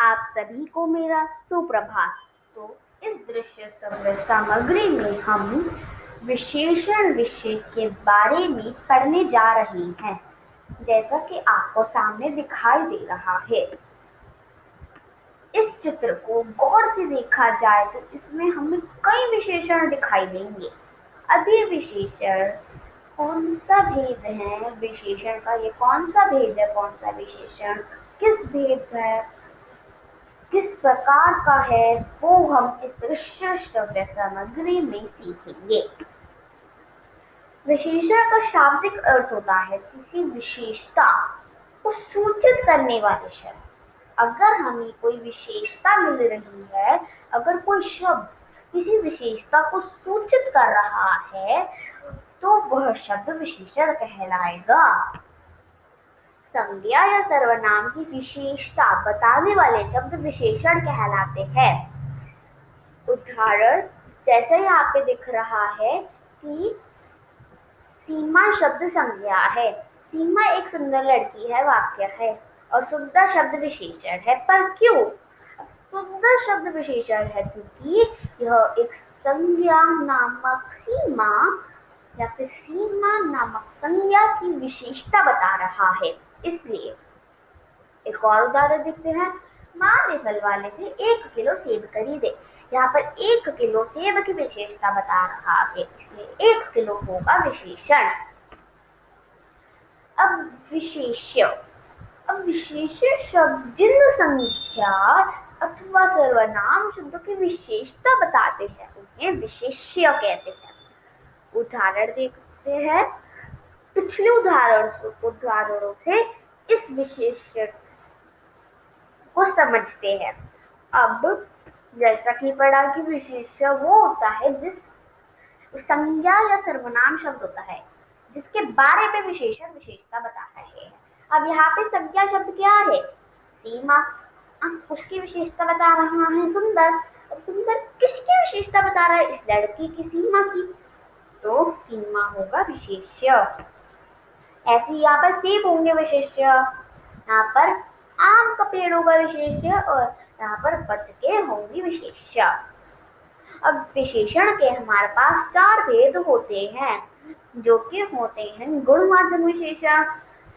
आप सभी को मेरा सुप्रभात। तो इस दृश्य श्रव्य सामग्री में हम विशेषण विषय के बारे में पढ़ने जा रहे हैं। जैसा कि आपको सामने दिखाई दे रहा है, इस चित्र को गौर से देखा जाए तो इसमें हमें कई विशेषण दिखाई देंगे। अभी विशेषण कौन सा भेद है, विशेषण का ये कौन सा भेद है, कौन सा विशेषण किस भेद है, किस प्रकार का है, वो हम इस दृश्य श्रव्य सामग्री में सीखेंगे। विशेषण का शाब्दिक अर्थ होता है किसी विशेषता को सूचित करने वाले शब्द। अगर हमें कोई विशेषता मिल रही है, अगर कोई शब्द किसी विशेषता को सूचित कर रहा है, तो वह शब्द विशेषण कहलाएगा। संज्ञा या सर्वनाम की विशेषता बताने वाले शब्द विशेषण कहलाते हैं। उदाहरण जैसे यहाँ पे दिख रहा है कि सीमा शब्द संज्ञा है। सीमा एक सुंदर लड़की है वाक्य है और सुंदर शब्द विशेषण है। पर क्यों? अब सुंदर शब्द विशेषण है क्योंकि यह एक संज्ञा नामक सीमा या फिर सीमा नामक संज्ञा की विशेषता बता रहा है, इसलिए। एक और उदाहरण देखते हैं। माँ ने फल वाले से 1 किलो सेब खरीदे। यहाँ पर 1 किलो सेब की विशेषता बता रहा है, इसलिए 1 किलो होगा विशेषण। अब विशेष्य। अब विशेष्य शब्द जिन संख्या अथवा सर्वनाम शब्दों की विशेषता बताते हैं उन्हें विशेष्य कहते हैं। उदाहरण देखते हैं। पिछले उदाहरणों से इस विशेष्य को समझते हैं। अब जैसा कि पढ़ा कि विशेष्य वो होता है जिस संज्ञा या सर्वनाम शब्द होता है जिसके बारे में विशेषण विशेषता बताता है। अब यहाँ पे संज्ञा शब्द क्या है? सीमा। उसकी विशेषता बता रहा है सुंदर। अब सुंदर किसकी विशेषता बता रहा है? इस लड़की की, सीमा की, तो सीमा होगा विशेष्य। ऐसे यहाँ पर सेब होंगे विशेष्य, यहाँ पर आम का पेड़ होगा विशेष्य और यहाँ पर बतखे होंगी विशेष्य। अब विशेषण के हमारे पास 4 भेद होते हैं, जो कि होते हैं गुणवाचक विशेषण,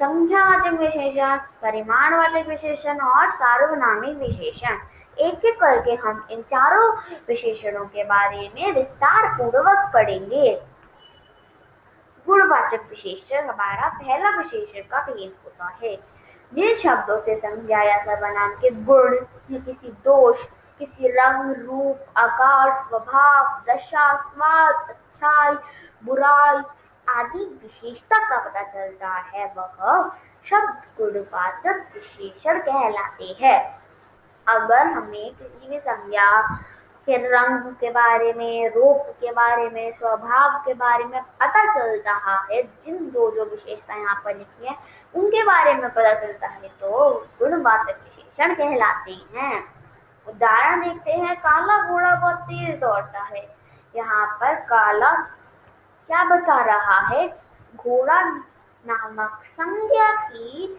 संख्यावाचक विशेषण, परिमाणवाचक विशेषण और सार्वनामिक विशेषण। एक एक करके हम इन चारों विशेषणों के बारे में विस्तार पूर्वक पढ़ेंगे। गुणवाचक विशेषण हमारा पहला विशेषण का भेद होता है। जिन शब्दों से संज्ञा या सर्वनाम के गुण या किसी दोष, किसी रंग, रूप, आकार, स्वभाव, दशा, स्वाद, अच्छाई, बुराई आदि विशेषता का पता चलता है, वह शब्द गुणवाचक विशेषण कहलाते हैं। अगर हमें किसी भी संज्ञा के रंग के बारे में, रूप के बारे में, स्वभाव के बारे में पता चल रहा है, जिन जो विशेषता यहाँ पर लिखी है उनके बारे में पता चलता है, तो गुणवाचक विशेषण कहलाते हैं। उदाहरण देखते हैं। काला घोड़ा बहुत तेज दौड़ता है। यहाँ पर काला क्या बता रहा है? घोड़ा नामक संज्ञा की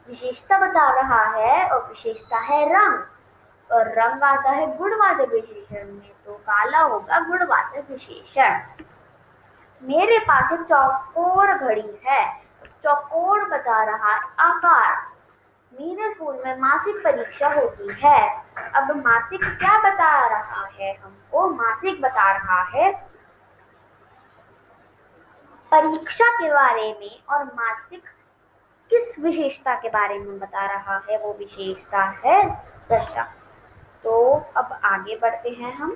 विशेषता बता रहा है और विशेषता है रंग, और रंग आता है गुणवाचक विशेषण में, तो काला होगा गुणवाचक विशेषण। मेरे पास एक चौकोर घड़ी है। चौकोर बता रहा है आकार। मेरे स्कूल में मासिक परीक्षा होती है। अब मासिक क्या बता रहा है हमको? मासिक बता रहा है परीक्षा के बारे में, और मासिक किस विशेषता के बारे में बता रहा है? वो विशेषता है दशा। तो अब आगे बढ़ते हैं हम।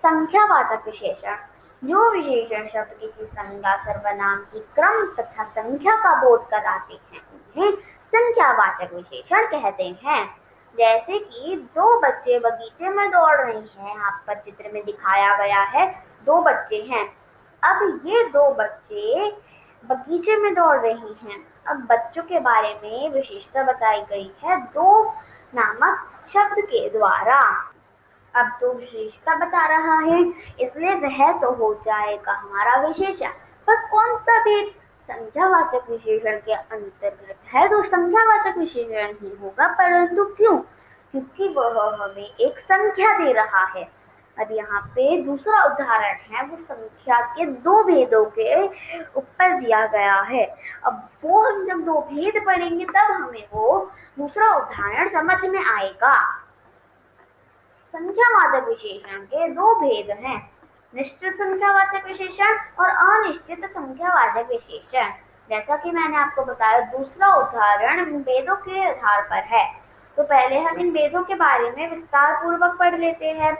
संख्यावाचक विशेषण। जो विशेषण शब्द किसी संज्ञा सर्वनाम की क्रम तथा संख्या का बोध कराते हैं उन्हें संख्यावाचक विशेषण कहते हैं। जैसे कि 2 बच्चे बगीचे में दौड़ रहे हैं। यहाँ पर चित्र में दिखाया गया है 2 बच्चे हैं। अब ये 2 बच्चे बगीचे में दौड़ रही हैं। अब बच्चों के बारे में विशेषता बताई गई है 2 नामक शब्द के द्वारा। अब तो विशेषता बता रहा है, इसलिए वह तो हो जाएगा हमारा विशेषण। पर कौन सा भेद? संख्यावाचक विशेषण के अंतर्गत है तो संख्यावाचक विशेषण ही होगा, परंतु क्यों? क्योंकि वह हमें एक संख्या दे रहा है। अब यहाँ पे दूसरा उदाहरण है, वो संख्या के दो भेदों के ऊपर दिया गया है। अब वो हम जब दो भेद पढ़ेंगे तब हमें वो दूसरा उदाहरण समझ में आएगा। संख्यावाचक विशेषण के दो भेद हैं, निश्चित संख्यावाचक विशेषण और अनिश्चित संख्यावाचक विशेषण। जैसा कि मैंने आपको बताया, दूसरा उदाहरण भेदों के आधार पर है। तो पहले हम इन भेदों के बारे में विस्तार पूर्वक पढ़ लेते हैं।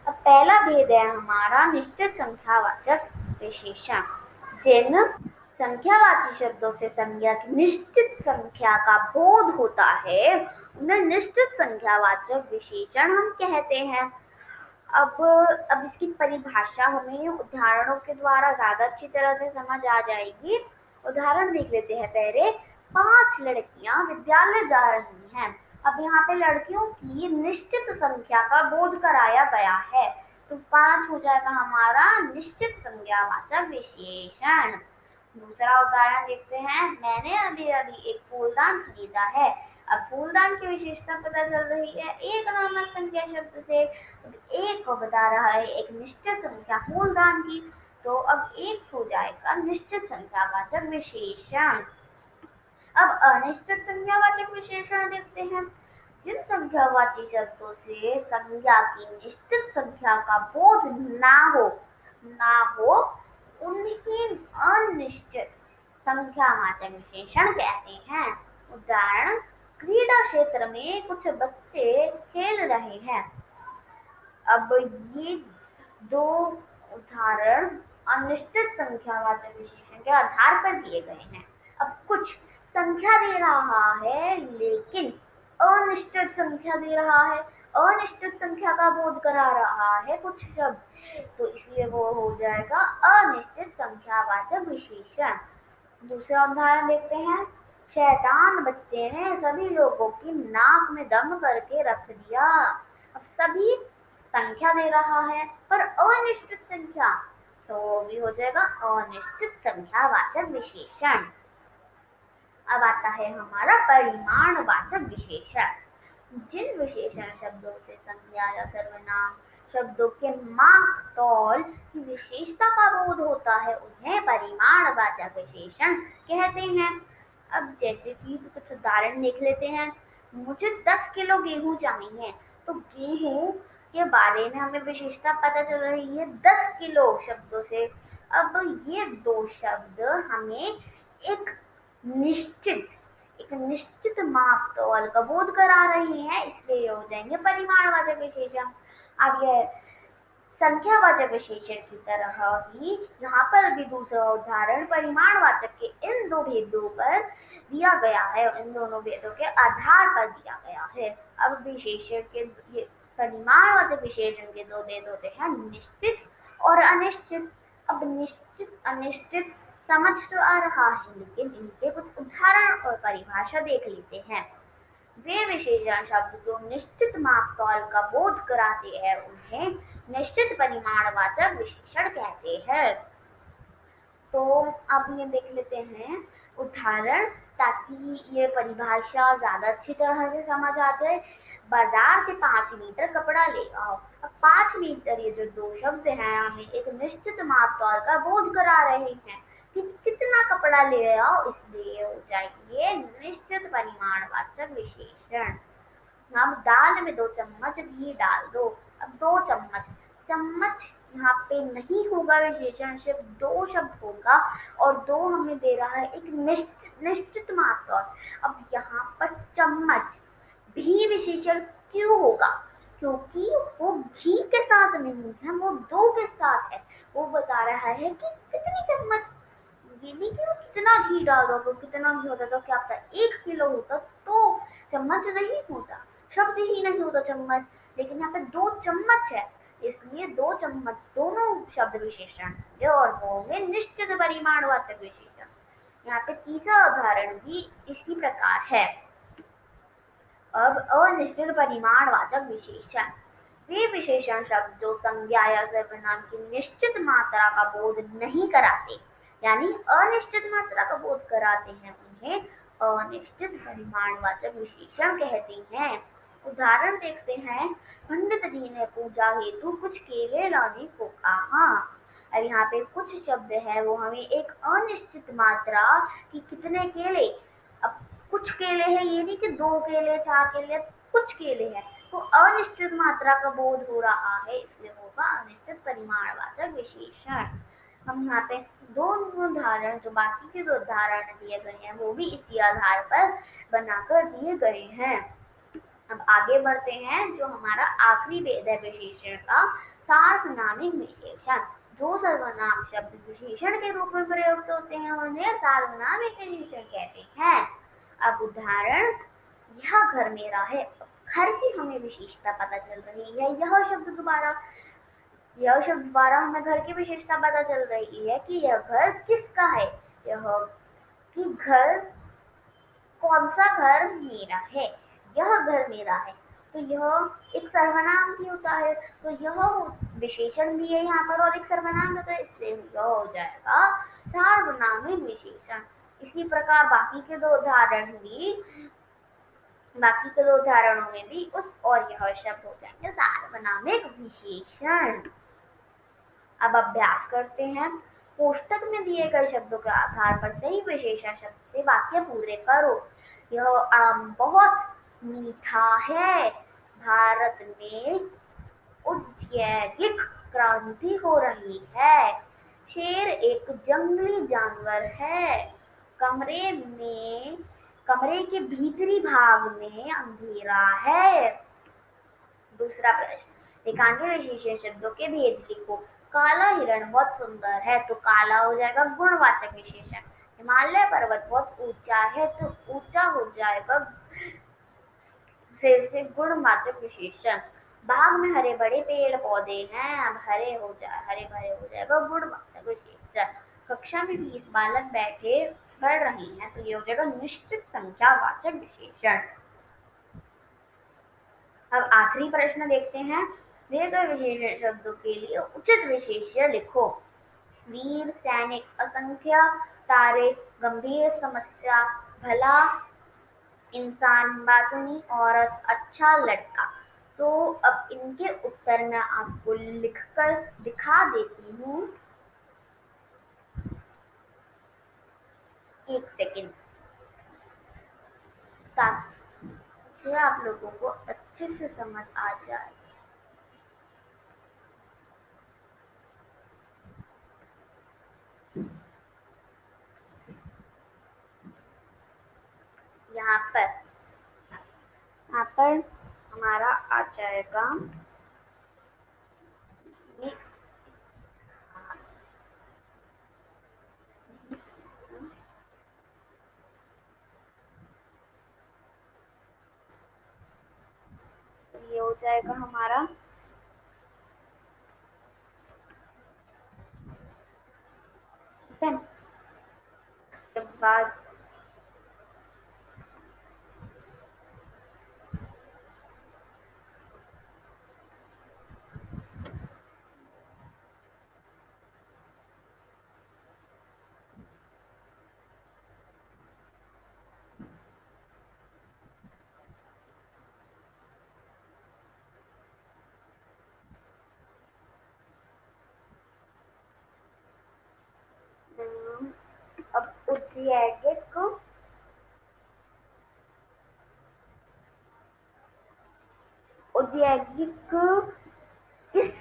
अब पहला भेद है हमारा निश्चित संख्यावाचक विशेषण। जिन संख्यावाची शब्दों से संज्ञा की निश्चित संख्या का बोध होता है उन्हें निश्चित संख्यावाचक विशेषण हम कहते हैं। अब इसकी परिभाषा हमें उदाहरणों के द्वारा ज्यादा अच्छी तरह से समझ आ जाएगी। उदाहरण देख लेते हैं पहले। 5 लड़कियां विद्यालय जा रही हैं। अब यहाँ पे लड़कियों की निश्चित संख्या का बोध कराया गया है, तो 5 हो जाएगा हमारा निश्चित संख्यावाचक विशेषण। दूसरा उदाहरण देखते हैं। मैंने अभी अभी एक फूलदान खरीदा है। अब फूलदान की विशेषता पता चल रही है एक नामक संख्या शब्द से। एक को बता रहा है एक निश्चित संख्या फूलदान की, तो अब एक हो जाएगा निश्चित संख्यावाचक विशेषण। अब अनिश्चित संख्यावाचक विशेषण देखते हैं। जिन संख्यावाची शब्दों से संज्ञा की निश्चित संख्या का बोध ना हो उन्हें अनिश्चित संख्यावाचक विशेषण कहते हैं। उदाहरण, क्रीड़ा क्षेत्र में कुछ बच्चे खेल रहे हैं। अब ये दो उदाहरण अनिश्चित संख्यावाचक विशेषण के आधार पर दिए गए हैं। अब कुछ संख्या दे रहा है लेकिन अनिश्चित संख्या दे रहा है, अनिश्चित संख्या का बोध करा रहा है कुछ शब्द, तो इसलिए वो हो जाएगा अनिश्चित संख्यावाचक विशेषण। दूसरा उदाहरण देखते हैं। शैतान बच्चे ने सभी लोगों की नाक में दम करके रख दिया। अब सभी संख्या दे रहा है पर अनिश्चित संख्या, तो भी हो जाएगा अनिश्चित संख्यावाचक विशेषण। अब आता है हमारा परिमाणवाचक विशेषण। जिन विशेषण शब्दों से संज्ञा या सर्वनाम शब्दों के माप तौल की विशेषता का बोध होता है उन्हें परिमाणवाचक विशेषण कहते हैं। अब जैसे कि कुछ उदाहरण देख लेते हैं। मुझे 10 किलो गेहूं चाहिए, तो गेहूं के बारे में हमें विशेषता पता चल रही है 10 किलो शब्दों से। अब ये दो शब्द हमें एक निश्चित माप तौल का बोध करा रही है, इसलिए हो जाएंगे परिमाणवाचक विशेषण। अब यह संख्यावाचक विशेषण की तरह ही यहाँ पर भी दूसरा उदाहरण परिमाणवाचक के इन दो भेदों पर दिया गया है, इन दोनों भेदों के आधार पर दिया गया है। अब विशेषण के परिमाणवाचक विशेषण के दो भेद होते हैं, निश्चित और अनिश्चित। अब निश्चित अनिश्चित समझ तो आ रहा है, लेकिन इनके कुछ उदाहरण और परिभाषा देख लेते हैं। वे विशेषण शब्द जो निश्चित माप तौल का बोध कराते हैं उन्हें निश्चित परिमाणवाचक विशेषण कहते हैं। तो अब ये देख लेते हैं उदाहरण, ताकि ये परिभाषा ज्यादा अच्छी तरह से समझ आ जाए। बाजार से 5 मीटर कपड़ा ले आओ। अब 5 मीटर ये जो दो शब्द हैं हमें एक निश्चित माप तौल का बोध करा रहे हैं कि कितना कपड़ा ले आओ, इसलिए हो जाएगी निश्चित परिमाणवाचक विशेषण। अब दाल में 2 चम्मच घी डाल दो। अब 2 चम्मच, चम्मच यहाँ पे नहीं होगा विशेषण, सिर्फ 2 शब्द होगा और 2 हमें दे रहा है एक निश्चित माप तौल। अब यहाँ पर चम्मच भी विशेषण क्यों होगा? क्योंकि वो घी के साथ नहीं है, वो 2 के साथ है। वो बता रहा है कि कितनी चम्मच, ये नहीं कि वो कितना घी डाल दो, तो कितना घी होता तो क्या पता 1 किलो होता तो चम्मच नहीं होता, शब्द ही नहीं होता चम्मच, लेकिन यहाँ पे 2 चम्मच है, इसलिए 2 चम्मच दोनों शब्द विशेषण होंगे और वो होंगे निश्चित परिमाणवाचक विशेषण। यहाँ पे तीसरा उदाहरण भी इसी प्रकार है। अब अनिश्चित परिमाणवाचक विशेषण, वे विशेषण शब्द जो संज्ञा या सर्वनाम की निश्चित मात्रा का बोध नहीं कराते, यानी अनिश्चित मात्रा का बोध कराते हैं, उन्हें अनिश्चित परिमाणवाचक विशेषण कहते हैं। उदाहरण देखते हैं। पंडित जी ने पूजा हेतु कुछ केले लाने को कहा। अब यहाँ पे कुछ शब्द है, वो हमें एक अनिश्चित मात्रा कि कितने केले। अब कुछ केले हैं, ये नहीं कि 2 केले 4 केले, कुछ केले हैं, तो अनिश्चित मात्रा का बोध हो रहा है, इसलिए होगा अनिश्चित परिमाणवाचक विशेषण। हम यहाँ पे दो उदाहरण, जो बाकी के 2 उदाहरण दिए गए हैं, वो भी इसी आधार पर बनाकर दिए गए हैं। अब आगे बढ़ते हैं। जो हमारा आखिरी भेद है विशेषण का, सार्वनामिक विशेषण। जो सर्वनाम शब्द विशेषण के रूप में प्रयुक्त होते हैं, उन्हें सार्वनामिक विशेषण कहते हैं। अब उदाहरण, यह घर मेरा है। घर की हमें विशेषता पता चल रही है। यह शब्द द्वारा हमें घर की विशेषता पता चल रही है कि यह घर किसका है। यह कि घर, कौन सा घर मेरा है। यह घर मेरा है, तो यह एक सर्वनाम भी होता है, तो यह विशेषण भी है यहाँ पर और एक सर्वनाम होता है, इसलिए यह हो जाएगा सार्वनामिक विशेषण। इसी प्रकार बाकी के 2 उदाहरणों में भी उस और यह शब्द हो जाएंगे सार्वनामिक विशेषण। अब अभ्यास करते हैं। कोष्टक में दिए गए शब्दों के आधार पर सही विशेषण शब्द से वाक्य पूरे करो। यह आम बहुत मीठा है। भारत में औद्योगिक क्रांति हो रही है। शेर एक जंगली जानवर है। कमरे में कमरे के भीतरी भाग में अंधेरा है। दूसरा प्रश्न, एकांकी विशेषण शब्दों के भेद लिखो। काला हिरण बहुत सुंदर है, तो काला हो जाएगा गुणवाचक विशेषण। हिमालय पर्वत बहुत ऊंचा है, तो ऊंचा हो जाएगा फिर से गुणवाचक विशेषण। बाग में हरे बड़े पेड़ पौधे हैं, अब हरे भरे हो जाएगा गुणवाचक विशेषण। कक्षा में 20 बालक बैठे पढ़ रहे हैं, तो ये हो जाएगा निश्चित संख्या वाचक विशेषण। अब आखिरी प्रश्न देखते हैं। दिए गए विशेषण शब्दों के लिए उचित विशेष्य लिखो। वीर, सैनिक, असंख्य, तारे, गंभीर समस्या, भला इंसान, बातूनी औरत, अच्छा लड़का। तो अब इनके उत्तर मैं आपको लिखकर दिखा देती हूँ। एक सेकेंड, ताकि आप लोगों को अच्छे से समझ आ जाए। यहाँ पर हमारा आ जाएगा ये, ये हो जाएगा हमारा के बाद अब औद्योगिक इस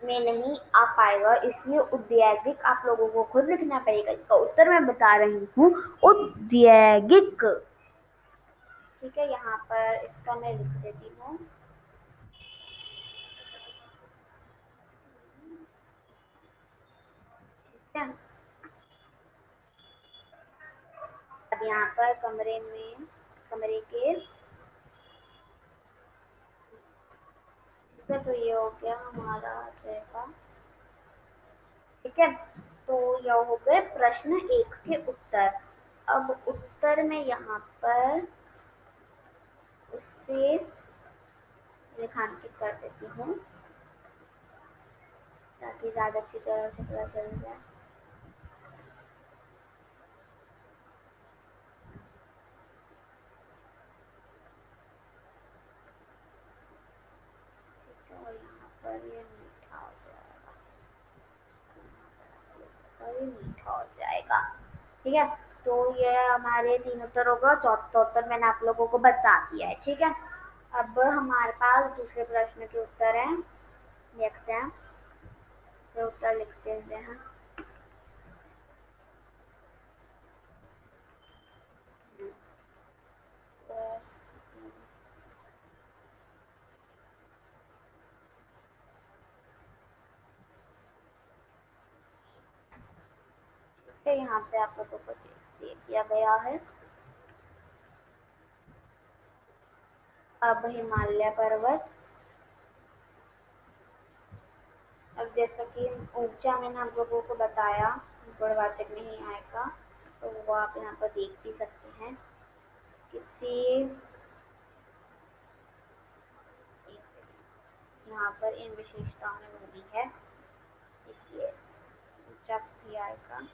में नहीं आ पाएगा, इसलिए औद्योगिक आप लोगों को खुद लिखना पड़ेगा। इसका उत्तर मैं बता रही हूँ, औद्योगिक। ठीक है, यहाँ पर इसका मैं लिख देती हूँ। ठीक है, अब यहाँ पर कमरे के, ठीक है, तो ये हो गया हमारा रहेगा। ठीक है, तो यह हो गए प्रश्न 1 के उत्तर। अब उत्तर में यहाँ पर उससे रेखांकित कर देती हूँ, ताकि ज्यादा अच्छी तरह से पता चल जाए। भी मीठा हो जाएगा। ठीक है, तो ये हमारे तीन उत्तर होगा, चौथा उत्तर मैंने आप लोगों को बता दिया है। ठीक है, अब हमारे पास दूसरे प्रश्न के उत्तर हैं, देखते हैं। तो उत्तर लिखते हैं। तो यहाँ पे आप लोगों को दे दिया गया है। अब हिमालय पर्वत, अब जैसा कि ऊंचा मैंने आप लोगों को बताया, गुणवाचक नहीं आएगा, तो वो आप यहाँ पर देख भी सकते हैं। किसी यहाँ पर इन विशेषताओं में वो भी है, इसलिए ऊंचा भी आएगा।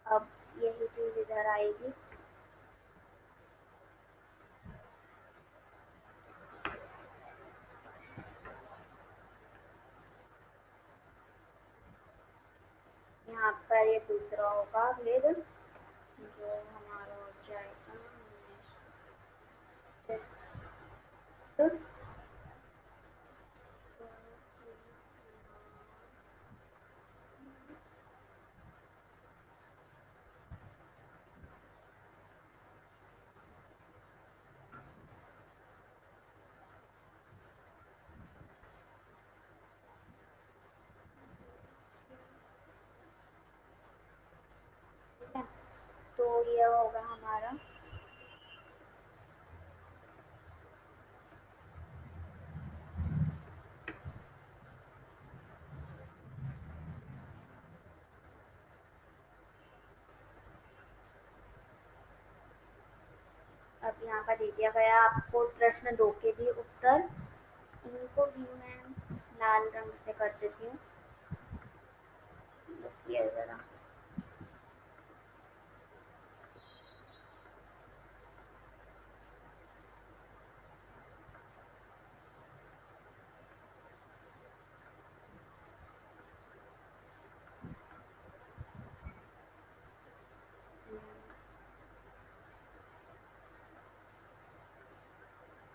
अब यही चीज इधर आएगी। यहाँ पर ये दूसरा होगा, फिर जो हमारा हो जाएगा तो ठीक है, तो ये होगा हमारा। अब यहाँ पर दे दिया गया आपको प्रश्न 2 के भी उत्तर, इनको भी मैं लाल रंग से कर देती हूँ। देखिए जरा,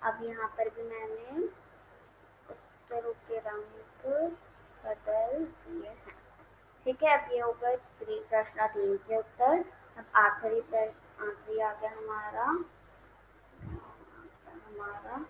अब यहाँ पर भी मैंने उत्तरों के रंग बदल दिए हैं। ठीक है, अब ये होगा प्रश्न 3 के उत्तर। अब आखिरी आ गया हमारा हमारा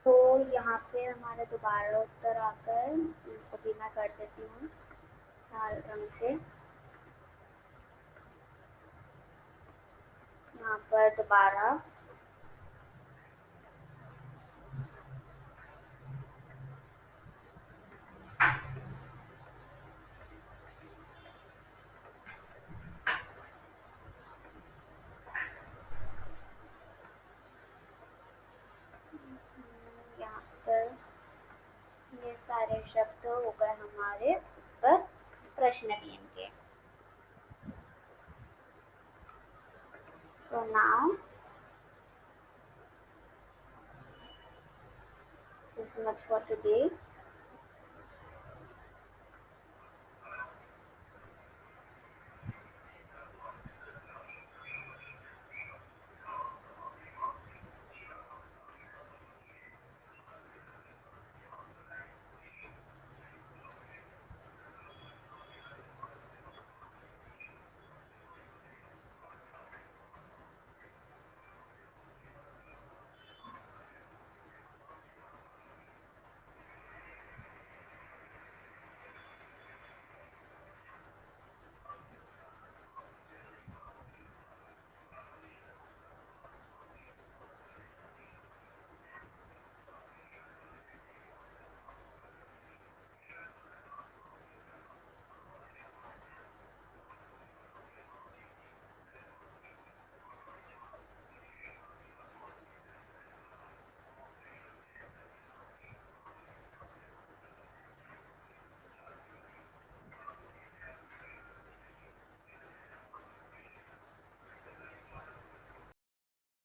तो यहाँ पे हमारा दोबारा उत्तर आकर, इसको भी मैं कर देती हूँ लाल रंग से। यहाँ पर दोबारा यहाँ पर ये सारे शब्द हो गए हमारे उत्तर प्रश्न 3 के। So now this is much for today.